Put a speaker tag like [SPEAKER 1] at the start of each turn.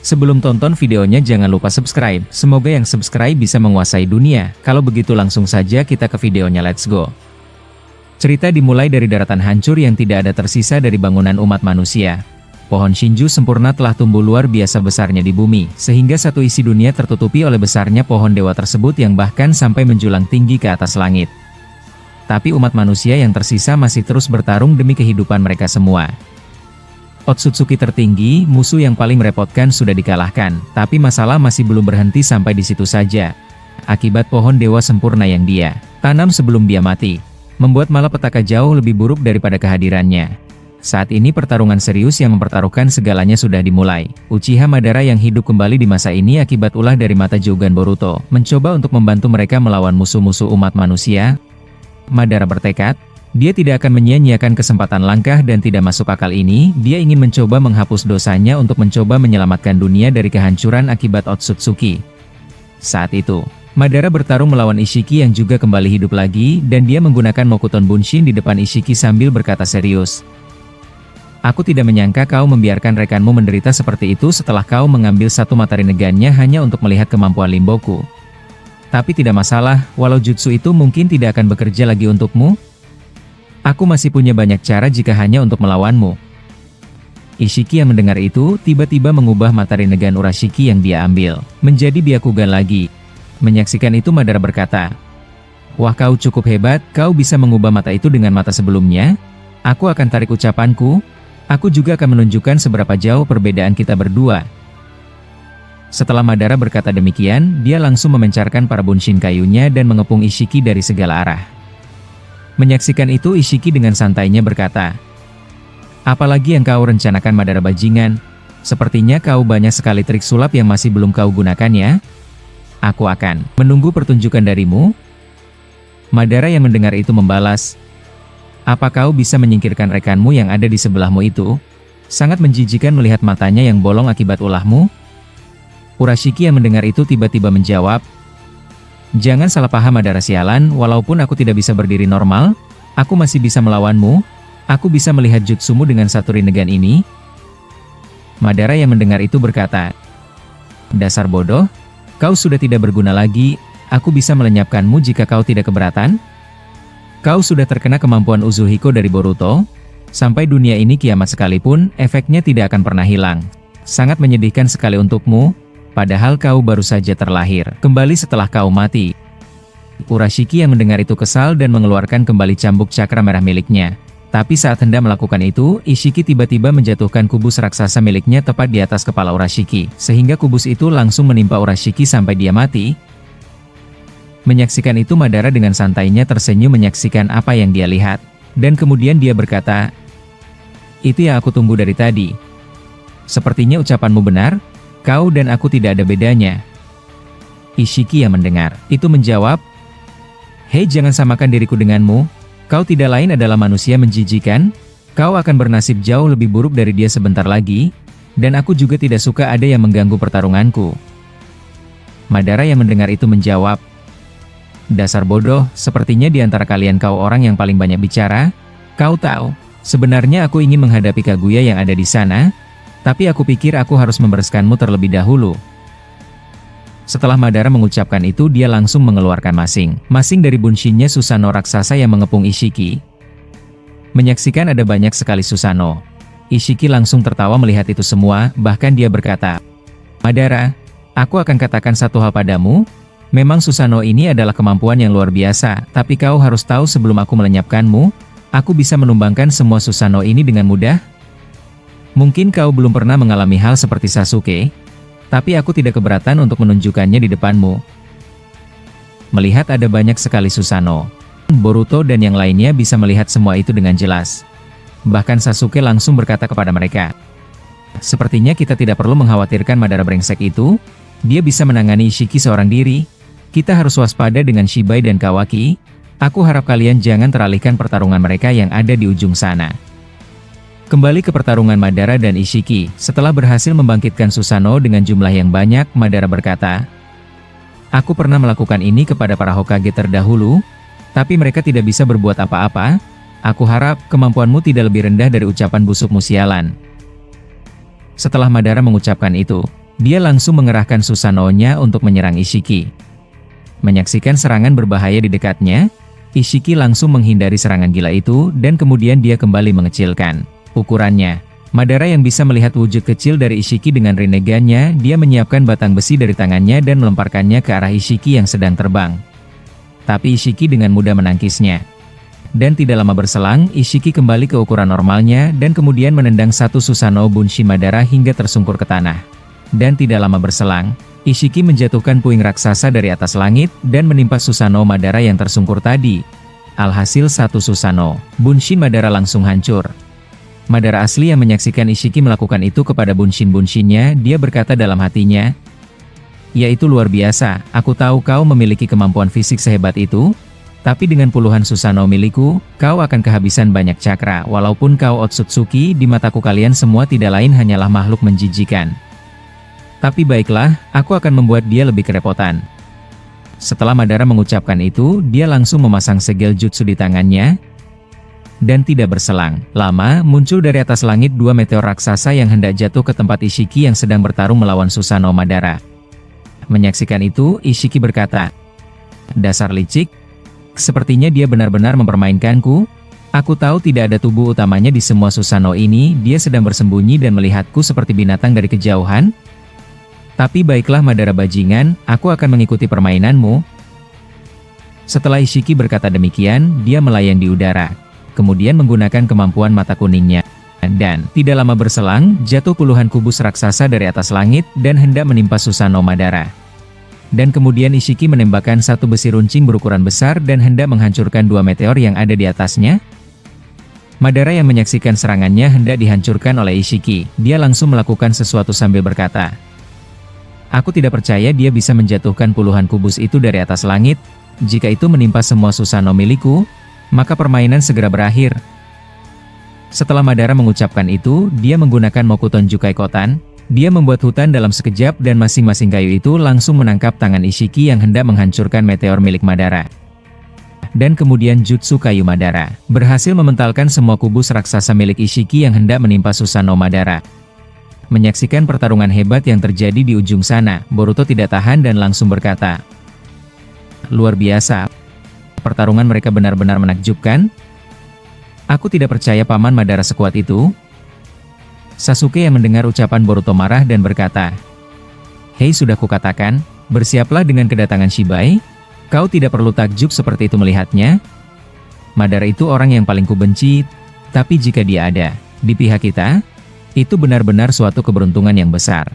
[SPEAKER 1] Sebelum tonton videonya jangan lupa subscribe, semoga yang subscribe bisa menguasai dunia. Kalau begitu langsung saja kita ke videonya, let's go. Cerita dimulai dari daratan hancur yang tidak ada tersisa dari bangunan umat manusia. Pohon Shinju sempurna telah tumbuh luar biasa besarnya di bumi, sehingga satu isi dunia tertutupi oleh besarnya pohon dewa tersebut yang bahkan sampai menjulang tinggi ke atas langit. Tapi umat manusia yang tersisa masih terus bertarung demi kehidupan mereka semua. Otsutsuki tertinggi, musuh yang paling merepotkan sudah dikalahkan, tapi masalah masih belum berhenti sampai di situ saja. Akibat pohon dewa sempurna yang dia tanam sebelum dia mati, membuat malapetaka jauh lebih buruk daripada kehadirannya. Saat ini pertarungan serius yang mempertaruhkan segalanya sudah dimulai. Uchiha Madara yang hidup kembali di masa ini akibat ulah dari mata Jougan Boruto, mencoba untuk membantu mereka melawan musuh-musuh umat manusia. Madara bertekad, dia tidak akan menyia-nyiakan kesempatan langkah dan tidak masuk akal ini. Dia ingin mencoba menghapus dosanya untuk mencoba menyelamatkan dunia dari kehancuran akibat Otsutsuki. Saat itu, Madara bertarung melawan Ishiki yang juga kembali hidup lagi, dan dia menggunakan Mokuton Bunshin di depan Ishiki sambil berkata serius. Aku tidak menyangka kau membiarkan rekanmu menderita seperti itu setelah kau mengambil satu mata Rinnegan-nya hanya untuk melihat kemampuan Limboku. Tapi tidak masalah, walau jutsu itu mungkin tidak akan bekerja lagi untukmu. Aku masih punya banyak cara jika hanya untuk melawanmu. Ishiki yang mendengar itu, tiba-tiba mengubah mata Rinnegan Urashiki yang dia ambil menjadi Byakugan lagi. Menyaksikan itu Madara berkata, "Wah, kau cukup hebat, kau bisa mengubah mata itu dengan mata sebelumnya. Aku akan tarik ucapanku, aku juga akan menunjukkan seberapa jauh perbedaan kita berdua." Setelah Madara berkata demikian, dia langsung memencarkan para bunshin kayunya dan mengepung Ishiki dari segala arah. Menyaksikan itu Ishiki dengan santainya berkata, "Apalagi yang kau rencanakan Madara bajingan? Sepertinya kau banyak sekali trik sulap yang masih belum kau gunakan ya? Aku akan menunggu pertunjukan darimu." Madara yang mendengar itu membalas, "Apa kau bisa menyingkirkan rekanmu yang ada di sebelahmu itu? Sangat menjijikan melihat matanya yang bolong akibat ulahmu." Urashiki yang mendengar itu tiba-tiba menjawab, "Jangan salah paham Madara sialan, walaupun aku tidak bisa berdiri normal, aku masih bisa melawanmu. Aku bisa melihat jutsumu dengan satu Rinnegan ini." Madara yang mendengar itu berkata, "Dasar bodoh, kau sudah tidak berguna lagi, aku bisa melenyapkanmu jika kau tidak keberatan. Kau sudah terkena kemampuan Uzuhiko dari Boruto, sampai dunia ini kiamat sekalipun, efeknya tidak akan pernah hilang. Sangat menyedihkan sekali untukmu. Padahal kau baru saja terlahir kembali setelah kau mati." Urashiki yang mendengar itu kesal dan mengeluarkan kembali cambuk cakra merah miliknya. Tapi saat hendak melakukan itu, Ishiki tiba-tiba menjatuhkan kubus raksasa miliknya tepat di atas kepala Urashiki, sehingga kubus itu langsung menimpa Urashiki sampai dia mati. Menyaksikan itu Madara dengan santainya tersenyum menyaksikan apa yang dia lihat. Dan kemudian dia berkata, "Itu yang aku tunggu dari tadi. Sepertinya ucapanmu benar. Kau dan aku tidak ada bedanya." Ishiki yang mendengar itu menjawab, "Hei, jangan samakan diriku denganmu. Kau tidak lain adalah manusia menjijikan. Kau akan bernasib jauh lebih buruk dari dia sebentar lagi. Dan aku juga tidak suka ada yang mengganggu pertarunganku." Madara yang mendengar itu menjawab, "Dasar bodoh, sepertinya di antara kalian kau orang yang paling banyak bicara. Kau tahu, sebenarnya aku ingin menghadapi Kaguya yang ada di sana. Tapi aku pikir aku harus membereskanmu terlebih dahulu." Setelah Madara mengucapkan itu dia langsung mengeluarkan masing-masing dari bunshinnya Susanoo raksasa yang mengepung Ishiki. Menyaksikan ada banyak sekali Susanoo. Ishiki langsung tertawa melihat itu semua, bahkan dia berkata, "Madara, aku akan katakan satu hal padamu. Memang Susanoo ini adalah kemampuan yang luar biasa, tapi kau harus tahu sebelum aku melenyapkanmu, aku bisa menumbangkan semua Susanoo ini dengan mudah. Mungkin kau belum pernah mengalami hal seperti Sasuke, tapi aku tidak keberatan untuk menunjukkannya di depanmu." Melihat ada banyak sekali Susanoo, Boruto dan yang lainnya bisa melihat semua itu dengan jelas. Bahkan Sasuke langsung berkata kepada mereka, "Sepertinya kita tidak perlu mengkhawatirkan Madara brengsek itu. Dia bisa menangani Ishiki seorang diri. Kita harus waspada dengan Shibai dan Kawaki. Aku harap kalian jangan teralihkan pertarungan mereka yang ada di ujung sana." Kembali ke pertarungan Madara dan Ishiki, setelah berhasil membangkitkan Susanoo dengan jumlah yang banyak, Madara berkata, "Aku pernah melakukan ini kepada para Hokage terdahulu, tapi mereka tidak bisa berbuat apa-apa. Aku harap kemampuanmu tidak lebih rendah dari ucapan busukmu sialan." Setelah Madara mengucapkan itu, Dia langsung mengerahkan Susanoo-nya untuk menyerang Ishiki. Menyaksikan serangan berbahaya di dekatnya, Ishiki langsung menghindari serangan gila itu dan kemudian dia kembali mengecilkan ukurannya. Madara yang bisa melihat wujud kecil dari Ishiki dengan Rinnegan-nya, dia menyiapkan batang besi dari tangannya dan melemparkannya ke arah Ishiki yang sedang terbang. Tapi Ishiki dengan mudah menangkisnya. Dan tidak lama berselang, Ishiki kembali ke ukuran normalnya dan kemudian menendang satu Susanoo Bunshin Madara hingga tersungkur ke tanah. Dan tidak lama berselang, Ishiki menjatuhkan puing raksasa dari atas langit dan menimpa Susanoo Madara yang tersungkur tadi. Alhasil satu Susanoo Bunshin Madara langsung hancur. Madara asli yang menyaksikan Ishiki melakukan itu kepada Bunshin-Bunshinnya, dia berkata dalam hatinya, "Ya itu luar biasa, aku tahu kau memiliki kemampuan fisik sehebat itu, tapi dengan puluhan Susanoo milikku, kau akan kehabisan banyak cakra. Walaupun kau Otsutsuki, di mataku kalian semua tidak lain hanyalah makhluk menjijikan. Tapi baiklah, aku akan membuat dia lebih kerepotan." Setelah Madara mengucapkan itu, dia langsung memasang segel jutsu di tangannya. Dan tidak berselang lama, muncul dari atas langit dua meteor raksasa yang hendak jatuh ke tempat Ishiki yang sedang bertarung melawan Susanoo Madara. Menyaksikan itu, Ishiki berkata, "Dasar licik, sepertinya dia benar-benar mempermainkanku. Aku tahu tidak ada tubuh utamanya di semua Susanoo ini, dia sedang bersembunyi dan melihatku seperti binatang dari kejauhan. Tapi baiklah Madara bajingan, aku akan mengikuti permainanmu." Setelah Ishiki berkata demikian, dia melayang di udara. Kemudian menggunakan kemampuan mata kuningnya. Dan tidak lama berselang, jatuh puluhan kubus raksasa dari atas langit dan hendak menimpa Susanoo Madara. Dan kemudian Ishiki menembakkan satu besi runcing berukuran besar dan hendak menghancurkan dua meteor yang ada di atasnya. Madara yang menyaksikan serangannya hendak dihancurkan oleh Ishiki. Dia langsung melakukan sesuatu sambil berkata, "Aku tidak percaya dia bisa menjatuhkan puluhan kubus itu dari atas langit. Jika itu menimpa semua Susanoo milikku, maka permainan segera berakhir." Setelah Madara mengucapkan itu, dia menggunakan Mokuton Jukai Kotan. Dia membuat hutan dalam sekejap dan masing-masing kayu itu langsung menangkap tangan Ishiki yang hendak menghancurkan meteor milik Madara. Dan kemudian jutsu kayu Madara berhasil mementalkan semua kubus raksasa milik Ishiki yang hendak menimpa Susanoo Madara. Menyaksikan pertarungan hebat yang terjadi di ujung sana, Boruto tidak tahan dan langsung berkata, "Luar biasa. Pertarungan mereka benar-benar menakjubkan. Aku tidak percaya Paman Madara sekuat itu." Sasuke yang mendengar ucapan Boruto marah dan berkata, "Hei, sudah kukatakan, bersiaplah dengan kedatangan Shibai. Kau tidak perlu takjub seperti itu melihatnya. Madara itu orang yang paling kubenci, tapi jika dia ada di pihak kita, itu benar-benar suatu keberuntungan yang besar."